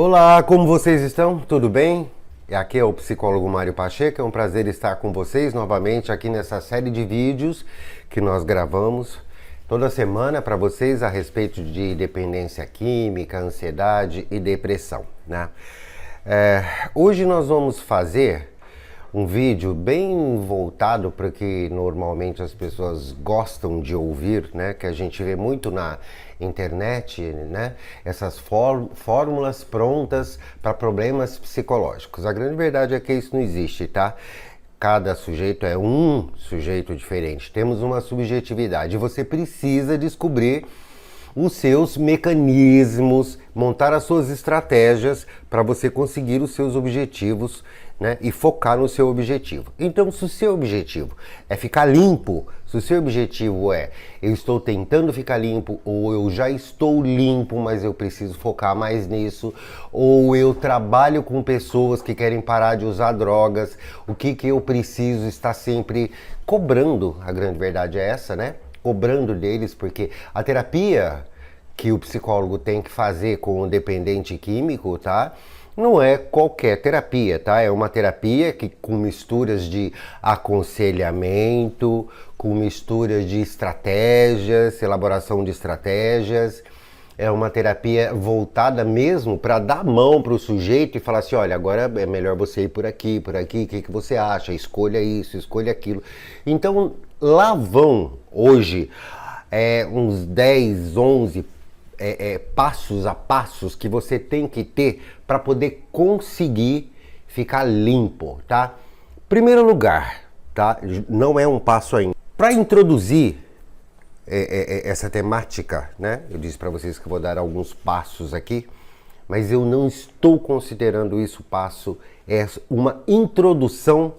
Olá, como vocês estão? Tudo bem? Aqui é o psicólogo Mário Pacheco, é um prazer estar com vocês novamente aqui nessa série de vídeos que nós gravamos toda semana para vocês a respeito de dependência química, ansiedade e depressão, né? Hoje nós vamos fazer um vídeo bem voltado para o que normalmente as pessoas gostam de ouvir, né? Que a gente vê muito na internet, né? Essas fórmulas prontas para problemas psicológicos. A grande verdade é que isso não existe, tá? Cada sujeito é um sujeito diferente. Temos uma subjetividade. Você precisa descobrir os seus mecanismos, montar as suas estratégias para você conseguir os seus objetivos, né, e focar no seu objetivo. Então, se o seu objetivo é ficar limpo, se o seu objetivo é eu estou tentando ficar limpo, ou eu já estou limpo, mas eu preciso focar mais nisso, ou eu trabalho com pessoas que querem parar de usar drogas, o que eu preciso estar sempre cobrando, a grande verdade é essa, né? Cobrando deles, porque a terapia que o psicólogo tem que fazer com o dependente químico, tá? Não é qualquer terapia, tá? É uma terapia que com misturas de aconselhamento, com misturas de estratégias, elaboração de estratégias. É uma terapia voltada mesmo para dar mão para o sujeito e falar assim, olha, agora é melhor você ir por aqui, o que você acha? Escolha isso, escolha aquilo. Então, lá vão hoje uns 10, 11 passos a passos que você tem que ter para poder conseguir ficar limpo, tá? Primeiro lugar, tá? Não é um passo ainda. Para introduzir essa temática, né? Eu disse para vocês que eu vou dar alguns passos aqui, mas eu não estou considerando isso passo, é uma introdução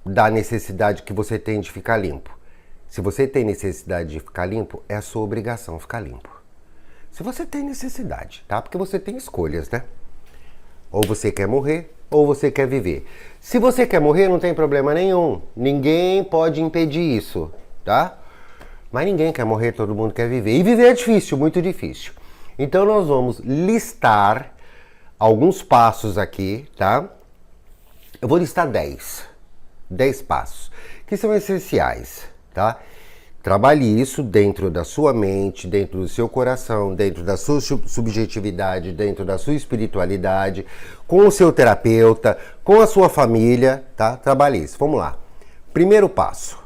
da necessidade que você tem de ficar limpo. Se você tem necessidade de ficar limpo, é a sua obrigação ficar limpo. Se você tem necessidade, tá? Porque você tem escolhas, né? Ou você quer morrer, ou você quer viver. Se você quer morrer, não tem problema nenhum. Ninguém pode impedir isso, tá? Mas ninguém quer morrer, todo mundo quer viver. E viver é difícil, muito difícil. Então nós vamos listar alguns passos aqui, tá? Eu vou listar 10 passos, que são essenciais, tá? Trabalhe isso dentro da sua mente, dentro do seu coração, dentro da sua subjetividade, dentro da sua espiritualidade, com o seu terapeuta, com a sua família, tá? Trabalhe isso. Vamos lá. Primeiro passo.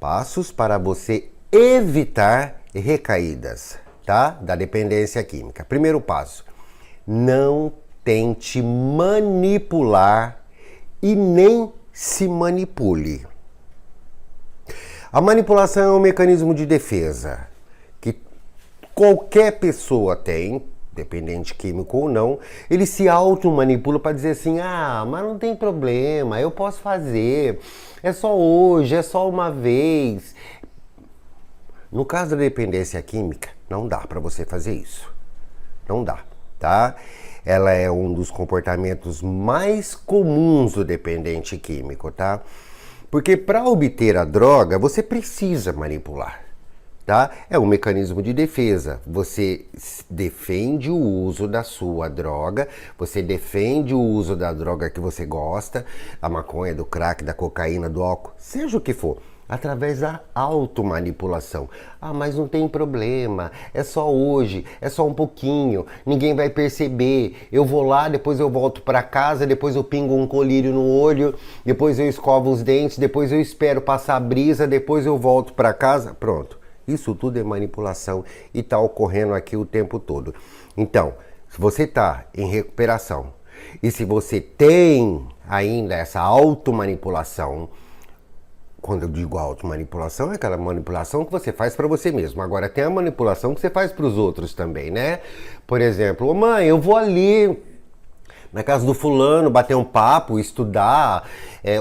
Passos para você evitar recaídas, tá? Da dependência química. Primeiro passo. Não tente manipular e nem se manipule. A manipulação é um mecanismo de defesa que qualquer pessoa tem, dependente químico ou não, ele se automanipula para dizer assim, mas não tem problema, eu posso fazer, é só hoje, é só uma vez. No caso da dependência química, não dá para você fazer isso. Não dá, tá? Ela é um dos comportamentos mais comuns do dependente químico, tá? Porque para obter a droga, você precisa manipular, tá? É um mecanismo de defesa. Você defende o uso da sua droga, você defende o uso da droga que você gosta, da maconha, do crack, da cocaína, do álcool, seja o que for, através da automanipulação. Mas não tem problema, é só hoje, é só um pouquinho, ninguém vai perceber. Eu vou lá, depois eu volto para casa, depois eu pingo um colírio no olho, depois eu escovo os dentes, depois eu espero passar a brisa, depois eu volto para casa. Pronto, isso tudo é manipulação e está ocorrendo aqui o tempo todo. Então, se você está em recuperação e se você tem ainda essa automanipulação, quando eu digo automanipulação, é aquela manipulação que você faz para você mesmo. Agora tem a manipulação que você faz para os outros também, né? Por exemplo, mãe, eu vou ali na casa do fulano bater um papo, estudar,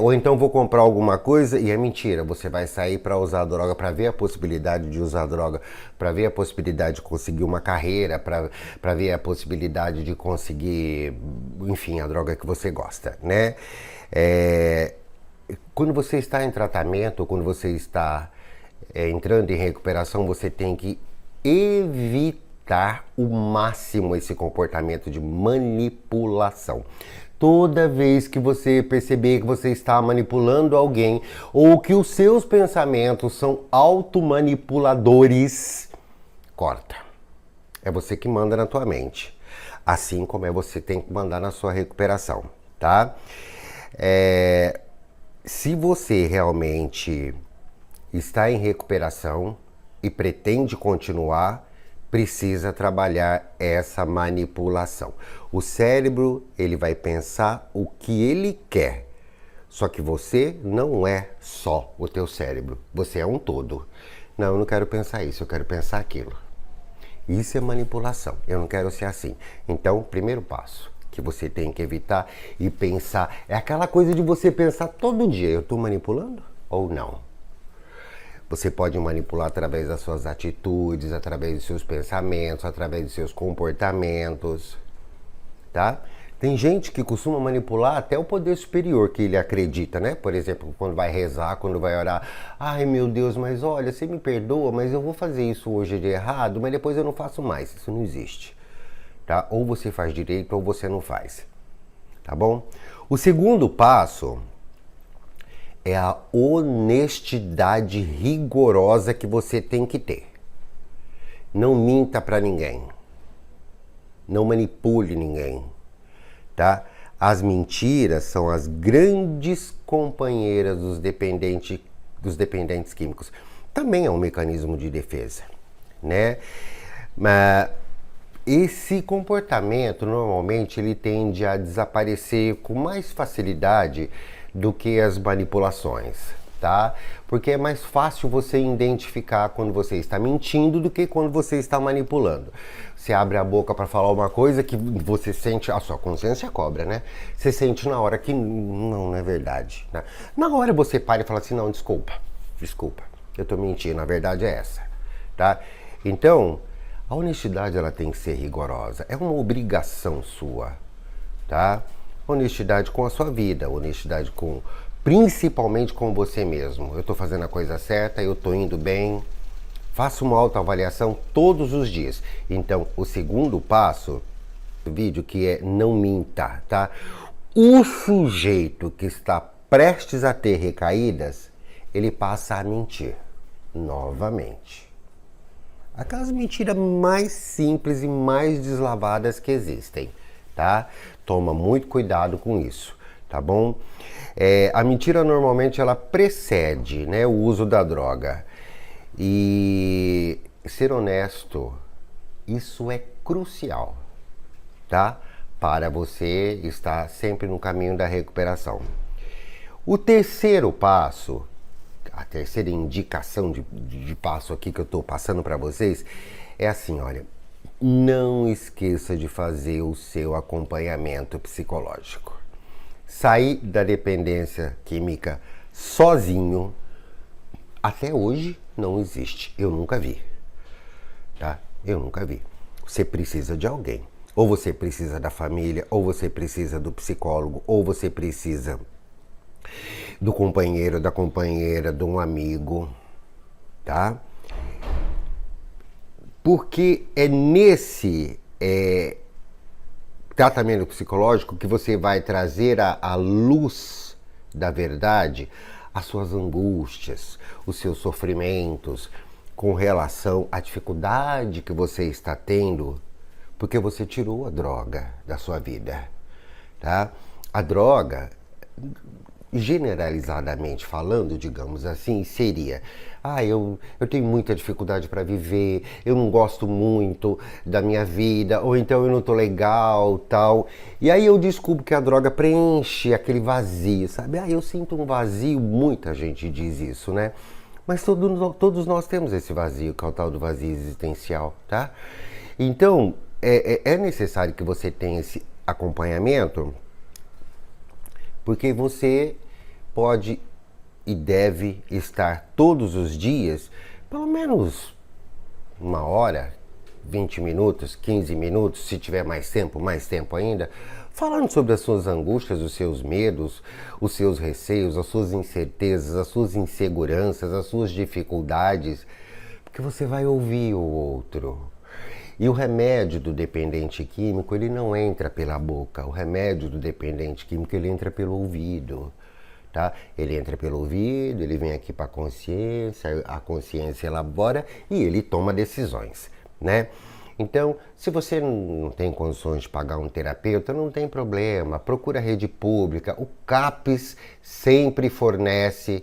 ou então vou comprar alguma coisa, e é mentira. Você vai sair para usar droga, para ver a possibilidade de usar droga, para ver a possibilidade de conseguir uma carreira, para ver a possibilidade de conseguir, enfim, a droga que você gosta, né? Quando você está em tratamento, quando você está entrando em recuperação, você tem que evitar evitar o máximo esse comportamento de manipulação. Toda vez que você perceber que você está manipulando alguém ou que os seus pensamentos são automanipuladores, corta. É você que manda na tua mente. Assim como é você tem que mandar na sua recuperação, tá? Se você realmente está em recuperação e pretende continuar, precisa trabalhar essa manipulação. O cérebro, ele vai pensar o que ele quer. Só que você não é só o teu cérebro. Você é um todo. Não, eu não quero pensar isso, eu quero pensar aquilo. Isso é manipulação. Eu não quero ser assim. Então, primeiro passo que você tem que evitar e pensar é aquela coisa de você pensar todo dia: eu estou manipulando ou não? Você pode manipular através das suas atitudes, através dos seus pensamentos, através dos seus comportamentos, tá? Tem gente que costuma manipular até o poder superior que ele acredita, né? Por exemplo, quando vai rezar, quando vai orar. Ai, meu Deus, mas olha, você me perdoa, mas eu vou fazer isso hoje de errado, mas depois eu não faço mais. Isso não existe, tá? Ou você faz direito ou você não faz, tá bom? O segundo passo é a honestidade rigorosa que você tem que ter. Não minta para ninguém. Não manipule ninguém. Tá? As mentiras são as grandes companheiras dos dependentes químicos. Também é um mecanismo de defesa, né? Mas esse comportamento, normalmente, ele tende a desaparecer com mais facilidade do que as manipulações, tá? Porque é mais fácil você identificar quando você está mentindo do que quando você está manipulando. Você abre a boca para falar uma coisa que você sente, a sua consciência cobra, né? Você sente na hora que não é verdade, né? Na hora você para e fala assim: não, desculpa, eu tô mentindo, a verdade é essa, tá? Então, a honestidade, ela tem que ser rigorosa, é uma obrigação sua, tá? Honestidade com a sua vida, honestidade principalmente com você mesmo. Eu tô fazendo a coisa certa, eu tô indo bem. Faça uma autoavaliação todos os dias. Então, o segundo passo do vídeo, que é não minta, tá? O sujeito que está prestes a ter recaídas, ele passa a mentir novamente. Aquelas mentiras mais simples e mais deslavadas que existem, tá? Toma muito cuidado com isso, tá bom? A mentira normalmente ela precede, né, o uso da droga. E ser honesto, isso é crucial, tá? Para você estar sempre no caminho da recuperação. O terceiro passo, a terceira indicação de passo aqui que eu estou passando para vocês, é assim, olha, não esqueça de fazer o seu acompanhamento psicológico. Sair da dependência química sozinho, até hoje, não existe. Eu nunca vi, tá? Eu nunca vi. Você precisa de alguém. Ou você precisa da família, ou você precisa do psicólogo, ou você precisa do companheiro, da companheira, de um amigo, tá? Porque é nesse tratamento psicológico que você vai trazer à luz da verdade as suas angústias, os seus sofrimentos com relação à dificuldade que você está tendo porque você tirou a droga da sua vida, tá? A droga, generalizadamente falando, digamos assim, seria: eu tenho muita dificuldade para viver, eu não gosto muito da minha vida, ou então eu não tô legal, tal. E aí eu descubro que a droga preenche aquele vazio, sabe? Eu sinto um vazio, muita gente diz isso, né? Mas todos nós temos esse vazio, que é o tal do vazio existencial, tá? Então, é necessário que você tenha esse acompanhamento, porque você pode e deve estar todos os dias, pelo menos 1 hora, 20 minutos, 15 minutos, se tiver mais tempo ainda, falando sobre as suas angústias, os seus medos, os seus receios, as suas incertezas, as suas inseguranças, as suas dificuldades, porque você vai ouvir o outro. E o remédio do dependente químico, ele não entra pela boca. O remédio do dependente químico, ele entra pelo ouvido. Tá? Ele entra pelo ouvido, ele vem aqui para a consciência elabora e ele toma decisões, né? Então, se você não tem condições de pagar um terapeuta, não tem problema, procura a rede pública. O CAPES sempre fornece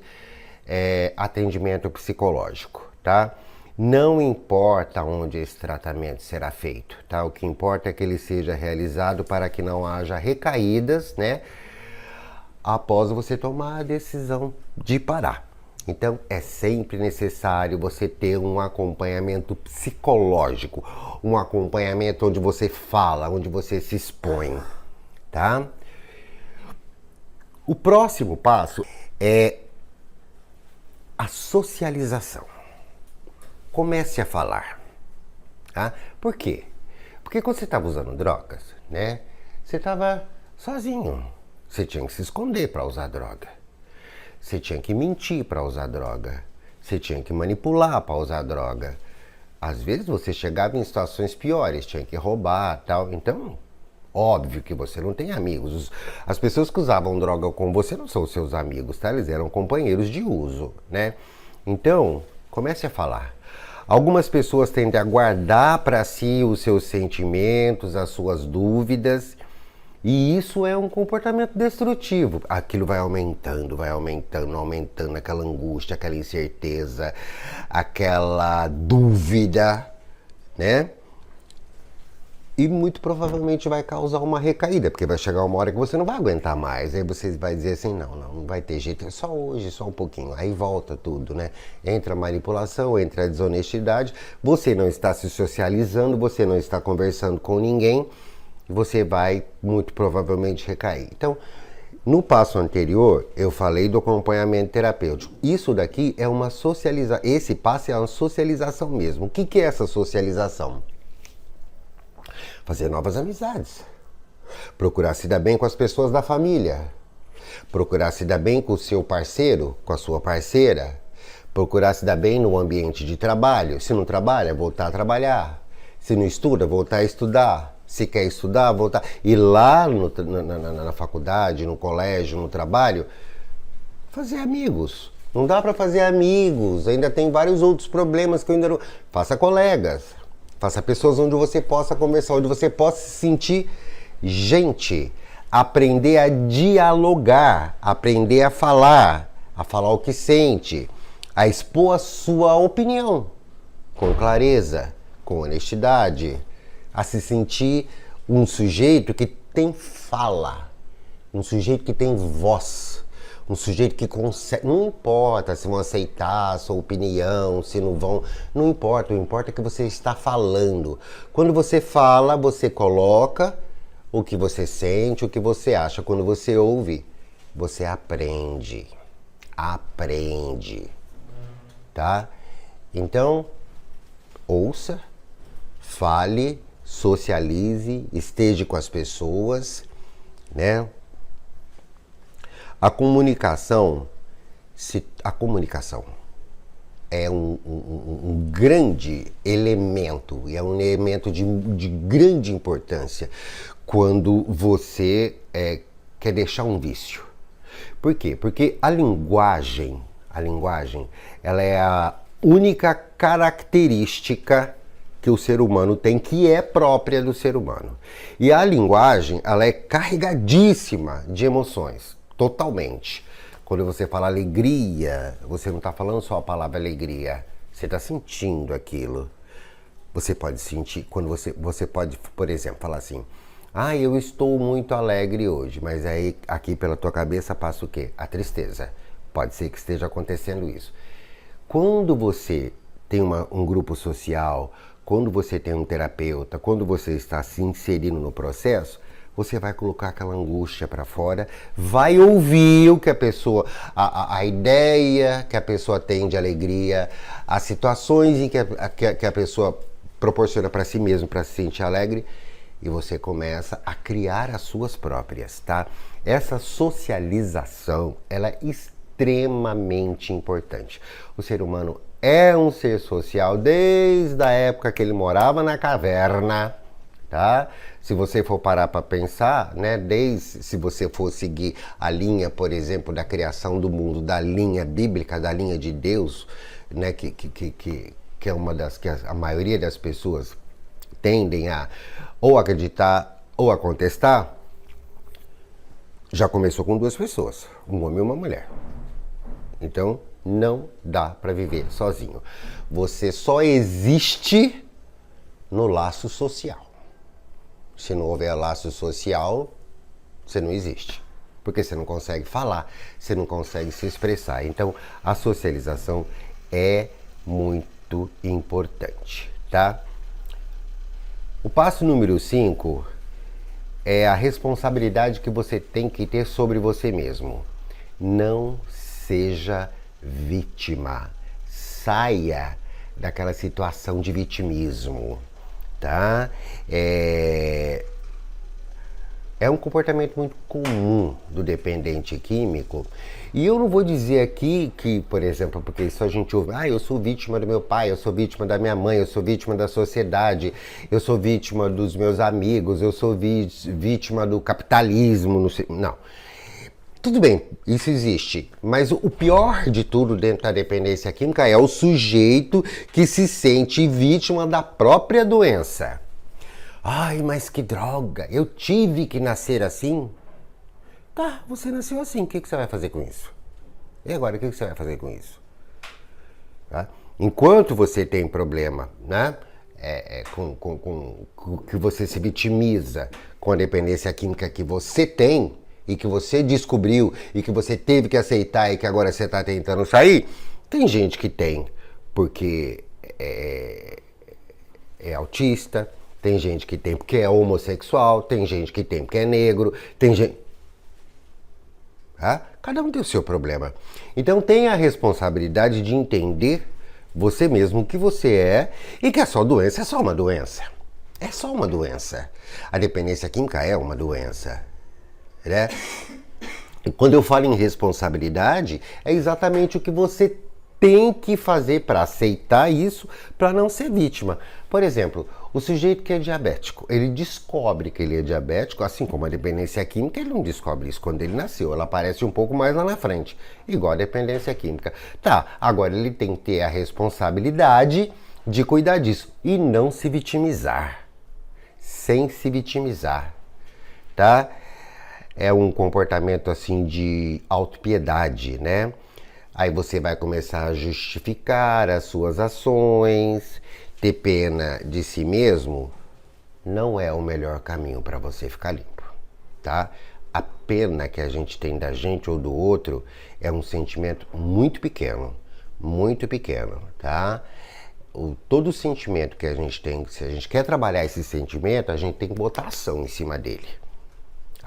atendimento psicológico, tá? Não importa onde esse tratamento será feito, tá? O que importa é que ele seja realizado para que não haja recaídas, né? Após você tomar a decisão de parar. Então, é sempre necessário você ter um acompanhamento psicológico, um acompanhamento onde você fala, onde você se expõe, tá? O próximo passo é a socialização. Comece a falar, tá? Por quê? Porque quando você estava usando drogas, né? Você estava sozinho. Você tinha que se esconder para usar droga. Você tinha que mentir para usar droga. Você tinha que manipular para usar droga. Às vezes você chegava em situações piores, tinha que roubar, tal. Então, óbvio que você não tem amigos. As pessoas que usavam droga com você não são seus amigos, tá? Eles eram companheiros de uso, né? Então, comece a falar. Algumas pessoas tendem a guardar para si os seus sentimentos, as suas dúvidas. E isso é um comportamento destrutivo. Aquilo vai aumentando, aumentando aquela angústia, aquela incerteza, aquela dúvida, né? E muito provavelmente vai causar uma recaída, porque vai chegar uma hora que você não vai aguentar mais. Aí você vai dizer assim, não vai ter jeito, é só hoje, só um pouquinho. Aí volta tudo, né? Entra a manipulação, entra a desonestidade, você não está se socializando, você não está conversando com ninguém, você vai muito provavelmente recair. Então, no passo anterior, eu falei do acompanhamento terapêutico. Isso daqui é uma socialização. Esse passo é uma socialização mesmo. O que é essa socialização? Fazer novas amizades. Procurar se dar bem com as pessoas da família. Procurar se dar bem com o seu parceiro, com a sua parceira. Procurar se dar bem no ambiente de trabalho. Se não trabalha, voltar a trabalhar. Se não estuda, voltar a estudar. Se quer estudar, voltar. E lá na faculdade, no colégio, no trabalho, fazer amigos. Não dá para fazer amigos. Ainda tem vários outros problemas que eu ainda não... Faça colegas. Faça pessoas onde você possa conversar, onde você possa se sentir gente. Aprender a dialogar, aprender a falar o que sente, a expor a sua opinião com clareza, com honestidade, a se sentir um sujeito que tem fala, um sujeito que tem voz, um sujeito que consegue... Não importa se vão aceitar a sua opinião, se não vão... Não importa, o importa é que você está falando. Quando você fala, você coloca o que você sente, o que você acha. Quando você ouve, você aprende. Aprende. Tá? Então, ouça, fale, socialize, esteja com as pessoas, né? A comunicação é um grande elemento, e é um elemento de grande importância quando você quer deixar um vício. Por quê? Porque a linguagem, ela é a única característica que o ser humano tem, que é própria do ser humano. E a linguagem, ela é carregadíssima de emoções, totalmente. Quando você fala alegria, você não está falando só a palavra alegria, você está sentindo aquilo. Você pode sentir, quando você pode, por exemplo, falar assim, eu estou muito alegre hoje, mas aí aqui pela tua cabeça passa o quê? A tristeza. Pode ser que esteja acontecendo isso. Quando você tem um grupo social, quando você tem um terapeuta, quando você está se inserindo no processo, você vai colocar aquela angústia para fora, vai ouvir o que a pessoa, a ideia que a pessoa tem de alegria, as situações em que a pessoa proporciona para si mesmo, para se sentir alegre, e você começa a criar as suas próprias, tá? Essa socialização, ela é extremamente importante. O ser humano é um ser social desde a época que ele morava na caverna, tá? Se você for parar para pensar, né, se você for seguir a linha, por exemplo, da criação do mundo, da linha bíblica, da linha de Deus, né, que é uma das que a maioria das pessoas tendem a ou acreditar ou a contestar, já começou com duas pessoas, um homem e uma mulher. Então, não dá para viver sozinho. Você só existe no laço social. Se não houver laço social, você não existe. Porque você não consegue falar, você não consegue se expressar. Então, a socialização é muito importante, tá? O passo número 5 é a responsabilidade que você tem que ter sobre você mesmo. Não seja vítima. Saia daquela situação de vitimismo, tá? É um comportamento muito comum do dependente químico. E eu não vou dizer aqui que, por exemplo, porque isso a gente ouve, eu sou vítima do meu pai, eu sou vítima da minha mãe, eu sou vítima da sociedade, eu sou vítima dos meus amigos, eu sou vítima do capitalismo, não sei. Não. Tudo bem, isso existe, mas o pior de tudo dentro da dependência química é o sujeito que se sente vítima da própria doença. Ai, mas que droga, eu tive que nascer assim? Tá, você nasceu assim, o que você vai fazer com isso? E agora, o que você vai fazer com isso? Tá? Enquanto você tem problema, né, que você se vitimiza com a dependência química que você tem, e que você descobriu, e que você teve que aceitar, e que agora você está tentando sair, tem gente que tem porque é autista, tem gente que tem porque é homossexual, tem gente que tem porque é negro, tem gente... Tá? Cada um tem o seu problema. Então tenha a responsabilidade de entender você mesmo o que você é e que a sua doença é só uma doença. É só uma doença. A dependência química é uma doença. Né? E quando eu falo em responsabilidade, é exatamente o que você tem que fazer para aceitar isso, para não ser vítima. Por exemplo, o sujeito que é diabético, ele descobre que ele é diabético, assim como a dependência química, ele não descobre isso quando ele nasceu, ela aparece um pouco mais lá na frente, igual a dependência química. Tá, agora ele tem que ter a responsabilidade de cuidar disso e não se vitimizar, sem se vitimizar, tá? É um comportamento assim de autopiedade, né? Aí você vai começar a justificar as suas ações, ter pena de si mesmo, não é o melhor caminho para você ficar limpo, tá? A pena que a gente tem da gente ou do outro é um sentimento muito pequeno, tá? Todo sentimento que a gente tem, se a gente quer trabalhar esse sentimento, a gente tem que botar ação em cima dele.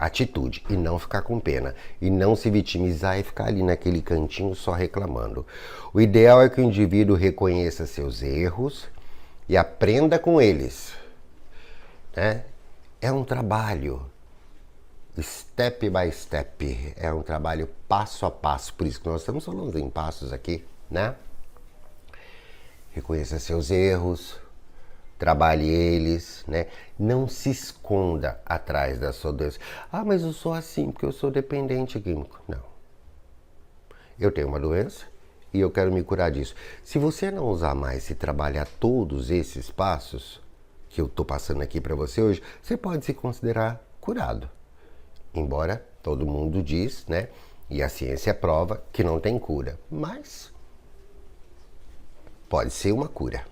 Atitude, e não ficar com pena, e não se vitimizar e ficar ali naquele cantinho só reclamando. O ideal é que o indivíduo reconheça seus erros e aprenda com eles, né? É um trabalho step by step, é um trabalho passo a passo, por isso que nós estamos falando em passos aqui, né? Reconheça seus erros, trabalhe eles, né? Não se esconda atrás da sua doença. Ah, mas eu sou assim porque eu sou dependente químico. Não. Eu tenho uma doença e eu quero me curar disso. Se você não usar mais e trabalhar todos esses passos que eu estou passando aqui para você hoje, você pode se considerar curado. Embora todo mundo diz, né? E a ciência prova que não tem cura. Mas pode ser uma cura.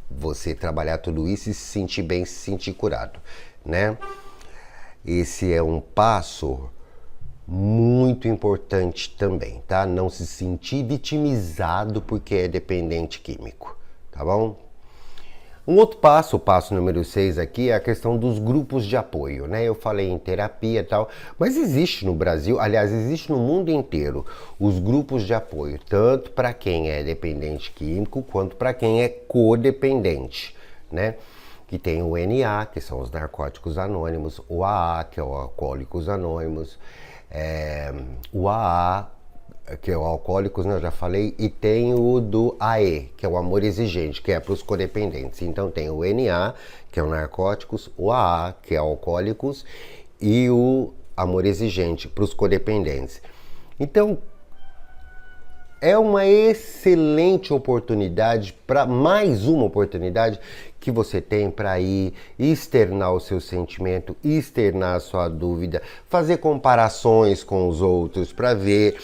Você trabalhar tudo isso e se sentir bem, se sentir curado, né? Esse é um passo muito importante também, tá? Não se sentir vitimizado porque é dependente químico, tá bom? Um outro passo, o passo número 6 aqui, é a questão dos grupos de apoio, né? Eu falei em terapia e tal, mas existe no Brasil, aliás, existe no mundo inteiro, os grupos de apoio, tanto para quem é dependente químico, quanto para quem é codependente, né? Que tem o NA, que são os Narcóticos Anônimos, o AA, que é o Alcoólicos Anônimos, o AA, que é o Alcoólicos, né, eu já falei, e tem o do AE, que é o Amor Exigente, que é para os codependentes. Então tem o NA, que é o Narcóticos, o AA, que é Alcoólicos, e o Amor Exigente para os codependentes. Então, é uma excelente oportunidade, para mais uma oportunidade que você tem para ir externar o seu sentimento, externar a sua dúvida, fazer comparações com os outros para ver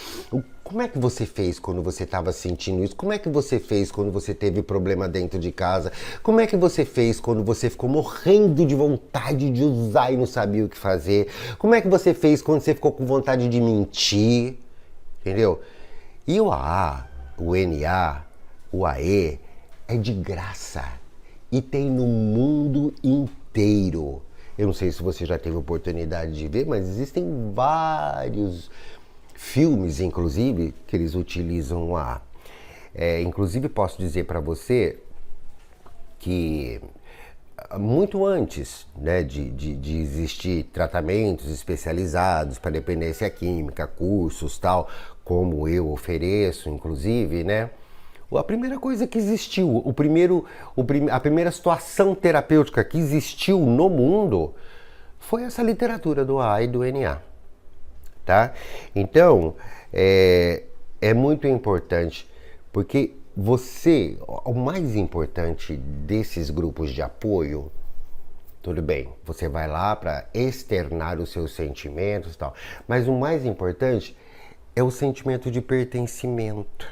como é que você fez quando você estava sentindo isso, como é que você fez quando você teve problema dentro de casa, como é que você fez quando você ficou morrendo de vontade de usar e não sabia o que fazer, como é que você fez quando você ficou com vontade de mentir, entendeu? E o AA, o NA, o AE é de graça e tem no mundo inteiro. Eu não sei se você já teve oportunidade de ver, mas existem vários filmes, inclusive, que eles utilizam o AA. Inclusive, posso dizer para você que muito antes, né, de existir tratamentos especializados para dependência química, cursos tal, como eu ofereço, inclusive, né? A primeira coisa que existiu, a primeira situação terapêutica que existiu no mundo foi essa literatura do AA e do NA, tá? Então, é muito importante, porque o mais importante desses grupos de apoio, tudo bem, você vai lá para externar os seus sentimentos e tal, mas o mais importante é o sentimento de pertencimento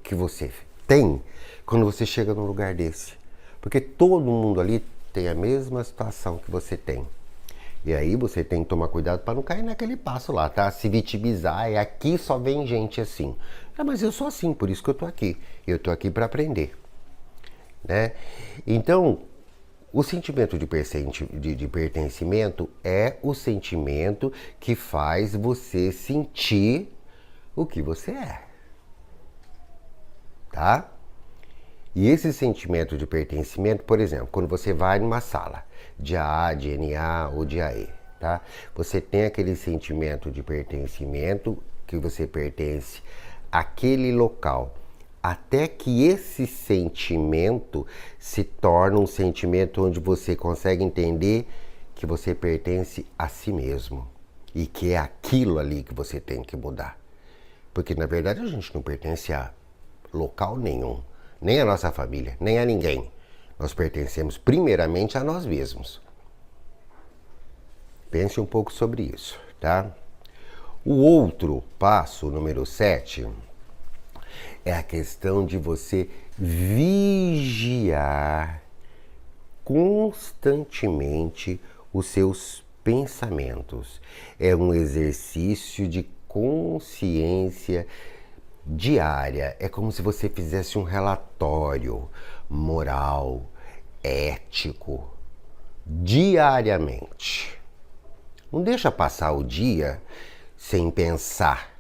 que você tem quando você chega num lugar desse. Porque todo mundo ali tem a mesma situação que você tem. E aí você tem que tomar cuidado para não cair naquele passo lá, tá? Se vitimizar, aqui só vem gente assim. Mas eu sou assim, por isso que eu tô aqui. Eu tô aqui para aprender, né? Então, o sentimento de pertencimento é o sentimento que faz você sentir o que você é, tá? E esse sentimento de pertencimento, por exemplo, quando você vai numa sala de AA, de NA ou de AE, tá? Você tem aquele sentimento de pertencimento, que você pertence àquele local, até que esse sentimento se torna um sentimento onde você consegue entender que você pertence a si mesmo e que é aquilo ali que você tem que mudar. Porque na verdade a gente não pertence a local nenhum, nem a nossa família, nem a ninguém. Nós pertencemos primeiramente a nós mesmos. Pense um pouco sobre isso, tá? O outro passo, número 7, é a questão de você vigiar constantemente os seus pensamentos. É um exercício de consciência diária. É como se você fizesse um relatório moral, ético, diariamente. Não deixa passar o dia sem pensar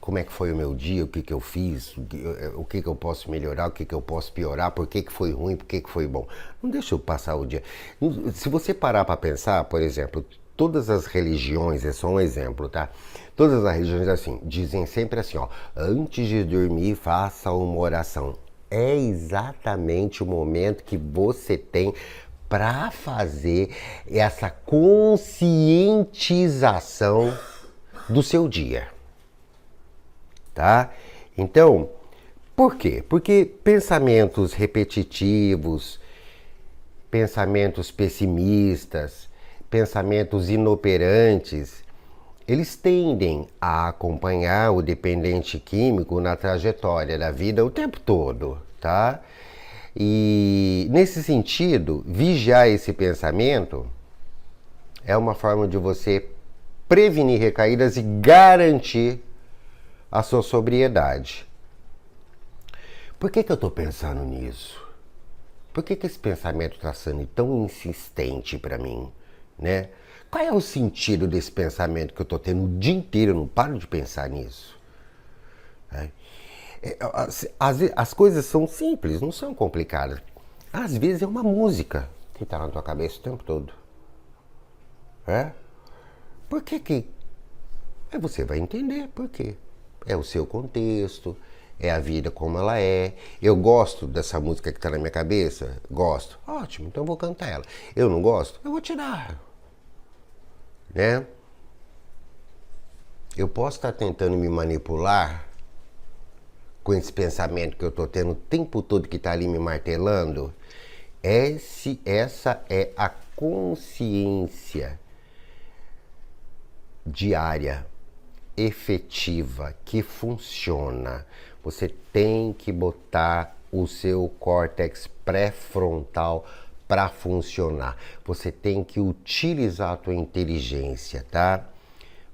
como é que foi o meu dia, o que eu fiz, o que eu posso melhorar, o que eu posso piorar, por que foi ruim, por que foi bom. Não deixa eu passar o dia. Se você parar para pensar, por exemplo, todas as religiões, é só um exemplo, tá? Todas as religiões assim, dizem sempre assim, ó, antes de dormir, faça uma oração. É exatamente o momento que você tem para fazer essa conscientização do seu dia. Tá? Então, por quê? Porque pensamentos repetitivos, pensamentos pessimistas, pensamentos inoperantes, eles tendem a acompanhar o dependente químico na trajetória da vida o tempo todo, tá? E nesse sentido, vigiar esse pensamento é uma forma de você prevenir recaídas e garantir a sua sobriedade. Por que eu estou pensando nisso? Por que esse pensamento está sendo tão insistente para mim, né? Qual é o sentido desse pensamento que eu estou tendo o dia inteiro? Eu não paro de pensar nisso. As coisas são simples, não são complicadas. Às vezes é uma música que está na tua cabeça o tempo todo. Por que Aí você vai entender por quê. É o seu contexto, é a vida como ela é. Eu gosto dessa música que está na minha cabeça? Gosto. Ótimo, então eu vou cantar ela. Eu não gosto? Eu vou tirar. Né? Eu posso estar tentando me manipular com esse pensamento que eu estou tendo o tempo todo que está ali me martelando. Essa é a consciência diária, efetiva, que funciona. Você tem que botar o seu córtex pré-frontal para funcionar. Você tem que utilizar a tua inteligência, tá?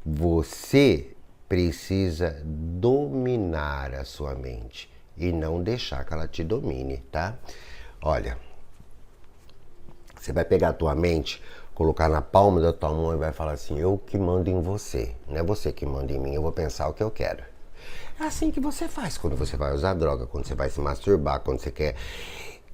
Você precisa dominar a sua mente e não deixar que ela te domine, tá? Olha, você vai pegar a tua mente, colocar na palma da tua mão e vai falar assim: eu que mando em você, não é você que manda em mim, eu vou pensar o que eu quero. É assim que você faz quando você vai usar droga, quando você vai se masturbar, quando você quer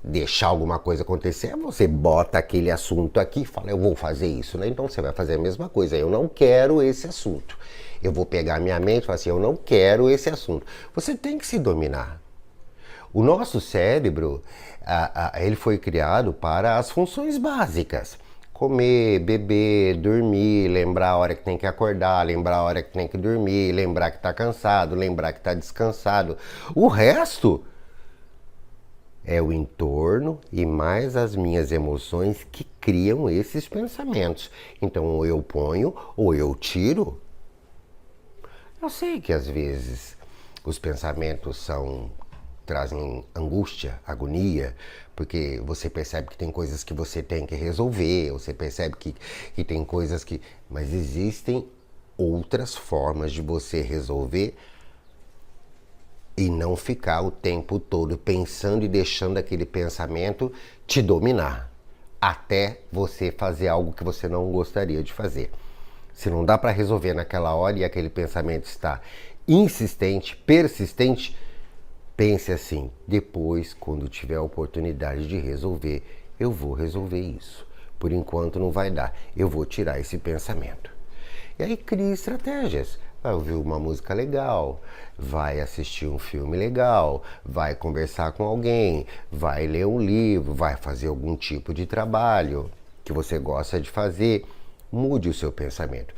deixar alguma coisa acontecer, você bota aquele assunto aqui e fala: eu vou fazer isso, né? Então você vai fazer a mesma coisa: eu não quero esse assunto. Eu vou pegar a minha mente e falar assim: eu não quero esse assunto. Você tem que se dominar. O nosso cérebro, ele foi criado para as funções básicas. Comer, beber, dormir, lembrar a hora que tem que acordar, lembrar a hora que tem que dormir, lembrar que está cansado, lembrar que está descansado. O resto é o entorno e mais as minhas emoções que criam esses pensamentos. Então, ou eu ponho ou eu tiro. Eu sei que às vezes os pensamentos trazem angústia, agonia, porque você percebe que tem coisas que você tem que resolver, você percebe que tem coisas que... Mas existem outras formas de você resolver e não ficar o tempo todo pensando e deixando aquele pensamento te dominar, até você fazer algo que você não gostaria de fazer. Se não dá para resolver naquela hora e aquele pensamento está insistente, persistente, pense assim: depois, quando tiver a oportunidade de resolver, eu vou resolver isso. Por enquanto não vai dar, eu vou tirar esse pensamento. E aí cria estratégias. Vai ouvir uma música legal, vai assistir um filme legal, vai conversar com alguém, vai ler um livro, vai fazer algum tipo de trabalho que você gosta de fazer. Mude o seu pensamento.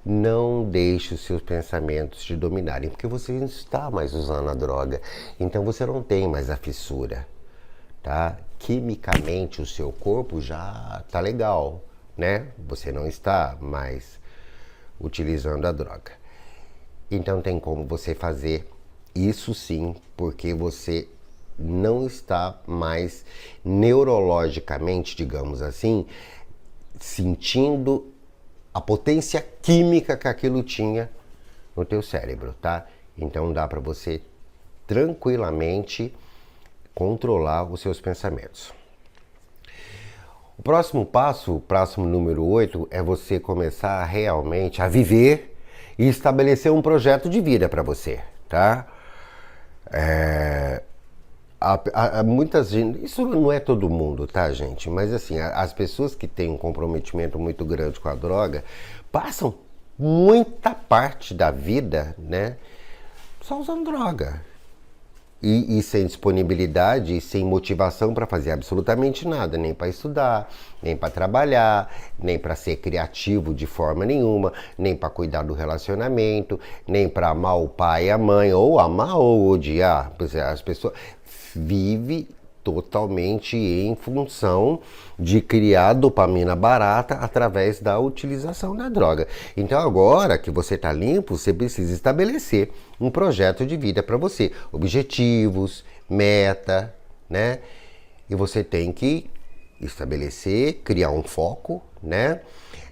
Não deixe os seus pensamentos te dominarem, porque você não está mais usando a droga. Então você não tem mais a fissura, tá? Quimicamente o seu corpo já está legal, né? Você não está mais utilizando a droga. Então tem como você fazer isso sim, porque você não está mais neurologicamente, digamos assim, sentindo a potência química que aquilo tinha no teu cérebro, tá? Então dá para você tranquilamente controlar os seus pensamentos. O próximo passo, o próximo número 8, é você começar realmente a viver e estabelecer um projeto de vida para você, tá? Muitas gente, isso não é todo mundo, tá, gente? Mas assim, as pessoas que têm um comprometimento muito grande com a droga passam muita parte da vida, né, só usando droga. E sem disponibilidade e sem motivação para fazer absolutamente nada, nem para estudar, nem para trabalhar, nem para ser criativo de forma nenhuma, nem para cuidar do relacionamento, nem para amar o pai e a mãe, ou amar ou odiar. As pessoas vivem totalmente em função de criar dopamina barata através da utilização da droga. Então agora que você está limpo, você precisa estabelecer um projeto de vida para você, objetivos, meta, né? E você tem que estabelecer, criar um foco, né?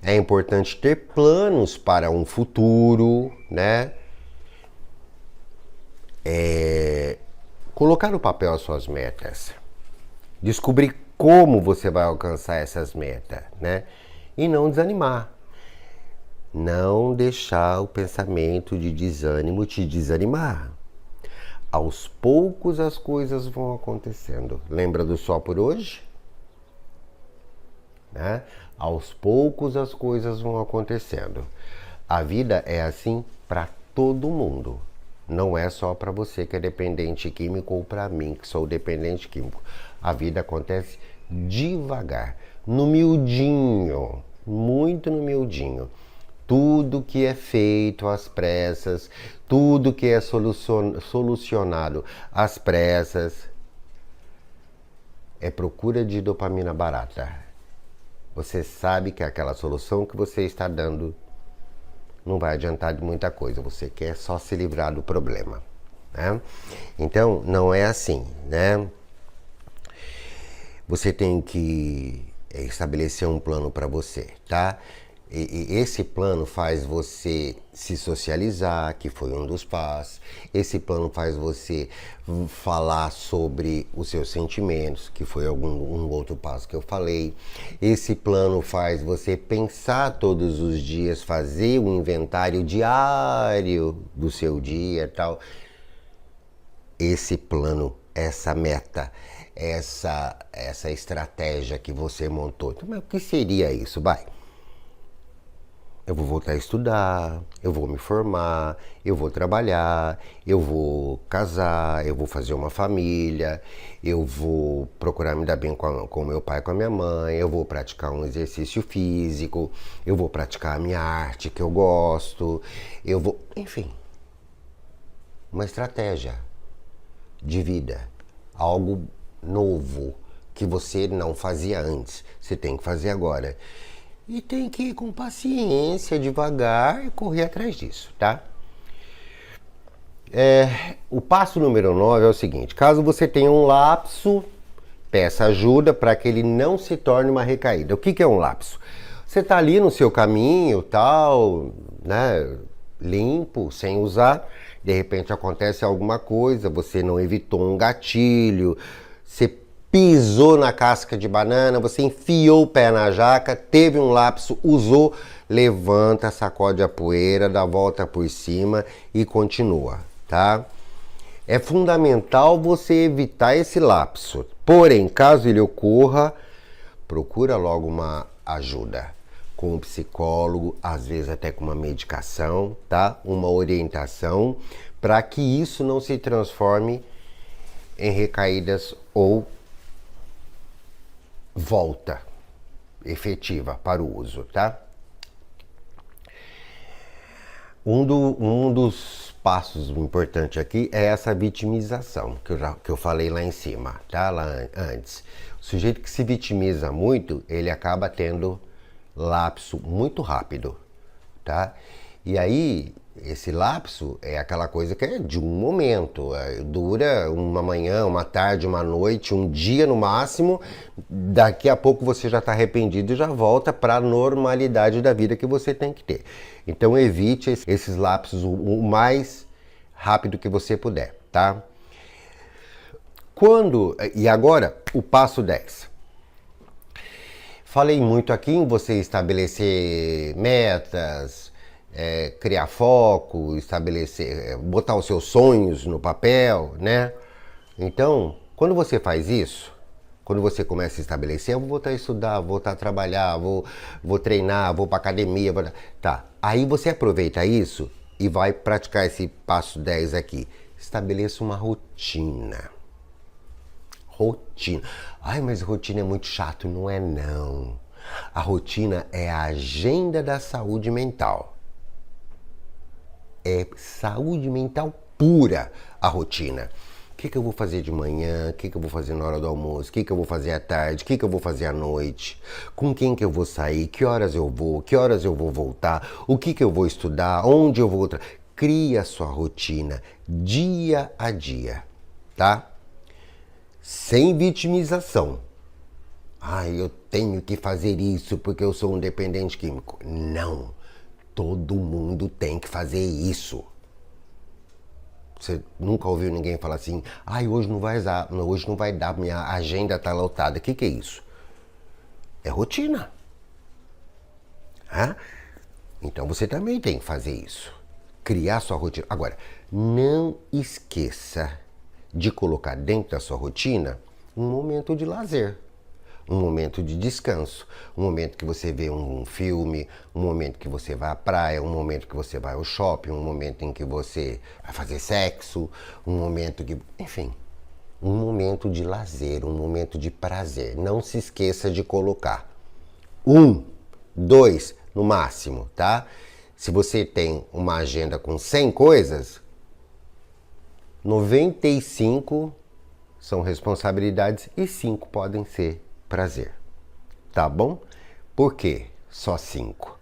É importante ter planos para um futuro, né? Colocar no papel as suas metas. Descobrir como você vai alcançar essas metas, né? E não desanimar. Não deixar o pensamento de desânimo te desanimar. Aos poucos as coisas vão acontecendo. Lembra do só por hoje? Né? Aos poucos as coisas vão acontecendo. A vida é assim para todo mundo. Não é só para você que é dependente químico ou para mim que sou dependente químico. A vida acontece devagar, no miudinho, muito no miudinho. Tudo que é feito às pressas, tudo que é solucionado às pressas, é procura de dopamina barata. Você sabe que aquela solução que você está dando não vai adiantar de muita coisa, você quer só se livrar do problema, né? Então, não é assim, né? Você tem que estabelecer um plano para você, tá? E esse plano faz você se socializar, que foi um dos passos. Esse plano faz você falar sobre os seus sentimentos, que foi um outro passo que eu falei. Esse plano faz você pensar todos os dias, fazer um inventário diário do seu dia e tal. Esse plano, essa meta, essa estratégia que você montou. Então, mas o que seria isso? Vai. Eu vou voltar a estudar, eu vou me formar, eu vou trabalhar, eu vou casar, eu vou fazer uma família, eu vou procurar me dar bem com meu pai e com a minha mãe, eu vou praticar um exercício físico, eu vou praticar a minha arte que eu gosto, eu vou... Enfim, uma estratégia de vida, algo novo que você não fazia antes, você tem que fazer agora. E tem que ir com paciência, devagar e correr atrás disso, tá? O passo número 9 é o seguinte: caso você tenha um lapso, peça ajuda para que ele não se torne uma recaída. O que é um lapso? Você está ali no seu caminho, tal, né, limpo, sem usar, de repente acontece alguma coisa, você não evitou um gatilho, você pisou na casca de banana, você enfiou o pé na jaca, teve um lapso, usou, levanta, sacode a poeira, dá a volta por cima e continua, tá? É fundamental você evitar esse lapso. Porém, caso ele ocorra, procura logo uma ajuda com um psicólogo, às vezes até com uma medicação, tá? Uma orientação para que isso não se transforme em recaídas ou volta efetiva para o uso, tá? Um dos passos importantes aqui é essa vitimização, que eu falei lá em cima, tá? Lá antes. O sujeito que se vitimiza muito, ele acaba tendo lapso muito rápido, tá? E aí, esse lapso é aquela coisa que é de um momento, dura uma manhã, uma tarde, uma noite, um dia no máximo, daqui a pouco você já está arrependido e já volta para a normalidade da vida que você tem que ter. Então evite esses lapsos o mais rápido que você puder, tá? E agora, o passo 10. Falei muito aqui em você estabelecer metas, criar foco, botar os seus sonhos no papel, né? Então, quando você faz isso, quando você começa a estabelecer, eu vou voltar a estudar, vou voltar a trabalhar, vou treinar, vou para academia, tá. Aí você aproveita isso e vai praticar esse passo 10 aqui. Estabeleça uma rotina. Rotina. Ai, mas rotina é muito chato. Não é, não. A rotina é a agenda da saúde mental. É saúde mental pura a rotina. O que eu vou fazer de manhã? O que eu vou fazer na hora do almoço? O que eu vou fazer à tarde? O que eu vou fazer à noite? Com quem que eu vou sair? Que horas eu vou? Que horas eu vou voltar? O que eu vou estudar? Onde eu vou... Cria a sua rotina dia a dia, tá? Sem vitimização. Ai, eu tenho que fazer isso porque eu sou um dependente químico. Não. Todo mundo tem que fazer isso. Você nunca ouviu ninguém falar assim: ai, hoje não vai dar, minha agenda tá lotada. O que é isso? É rotina. Então você também tem que fazer isso. Criar sua rotina. Agora, não esqueça de colocar dentro da sua rotina um momento de lazer. um momento de descanso, um momento que você vê um filme, um momento que você vai à praia, um momento que você vai ao shopping, um momento em que você vai fazer sexo, um momento que... enfim, um momento de lazer, um momento de prazer. Não se esqueça de colocar 1, 2 no máximo, tá? Se você tem uma agenda com 100 coisas, 95 são responsabilidades e 5 podem ser prazer. Tá bom? Por quê? Só 5.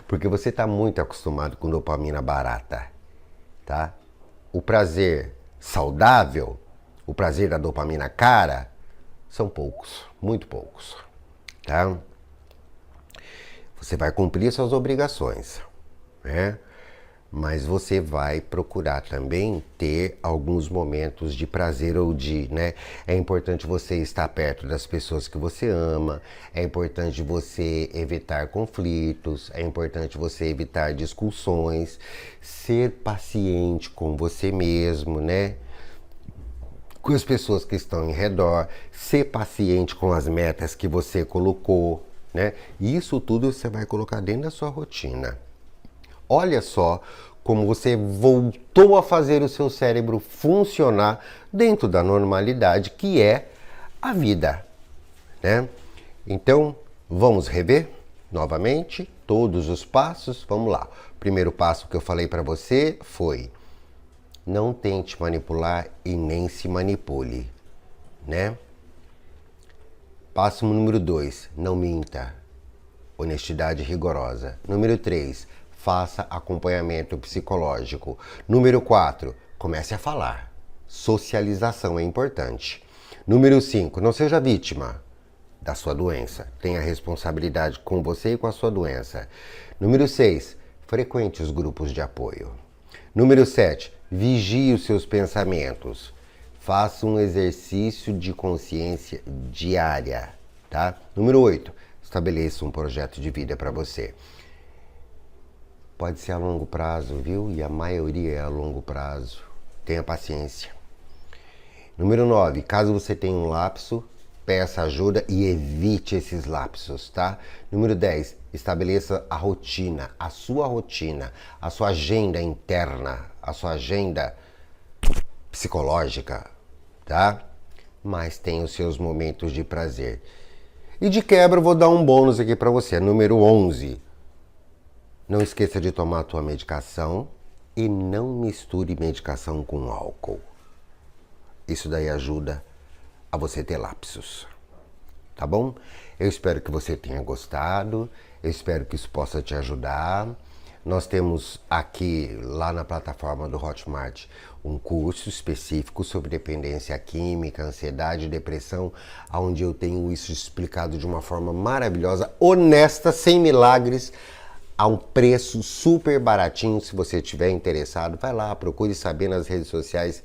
Porque você está muito acostumado com dopamina barata, tá? O prazer saudável, o prazer da dopamina cara, são poucos, muito poucos, tá? Você vai cumprir suas obrigações, né? Mas você vai procurar também ter alguns momentos de prazer ou né? É importante você estar perto das pessoas que você ama, é importante você evitar conflitos, é importante você evitar discussões, ser paciente com você mesmo, né? Com as pessoas que estão em redor, ser paciente com as metas que você colocou, né? E isso tudo você vai colocar dentro da sua rotina. Olha só como você voltou a fazer o seu cérebro funcionar dentro da normalidade que é a vida, né? Então, vamos rever novamente todos os passos. Vamos lá. O primeiro passo que eu falei para você foi: não tente manipular e nem se manipule, né? Passo número 2, não minta. Honestidade rigorosa. Número 3, faça acompanhamento psicológico. Número 4, comece a falar. Socialização é importante. Número 5, não seja vítima da sua doença. Tenha responsabilidade com você e com a sua doença. Número 6, frequente os grupos de apoio. Número 7, vigie os seus pensamentos. Faça um exercício de consciência diária, tá? Número 8, estabeleça um projeto de vida para você. Pode ser a longo prazo, viu? E a maioria é a longo prazo. Tenha paciência. Número 9, caso você tenha um lapso, peça ajuda e evite esses lapsos, tá? Número 10, estabeleça a rotina, a sua agenda interna, a sua agenda psicológica, tá? Mas tem os seus momentos de prazer. E de quebra eu vou dar um bônus aqui para você, número 11. Não esqueça de tomar a tua medicação e não misture medicação com álcool. Isso daí ajuda a você ter lapsos, tá bom? Eu espero que você tenha gostado, eu espero que isso possa te ajudar. Nós temos aqui, lá na plataforma do Hotmart, um curso específico sobre dependência química, ansiedade e depressão, onde eu tenho isso explicado de uma forma maravilhosa, honesta, sem milagres, a um preço super baratinho. Se você estiver interessado, vai lá, procure saber nas redes sociais,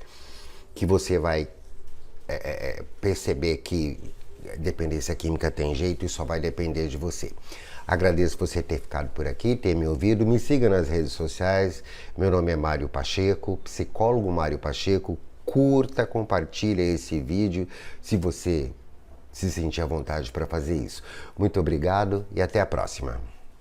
que você vai perceber que dependência química tem jeito e só vai depender de você. Agradeço você ter ficado por aqui, ter me ouvido. Me siga nas redes sociais. Meu nome é Mário Pacheco, psicólogo Mário Pacheco. Curta, compartilha esse vídeo se você se sentir à vontade para fazer isso. Muito obrigado e até a próxima.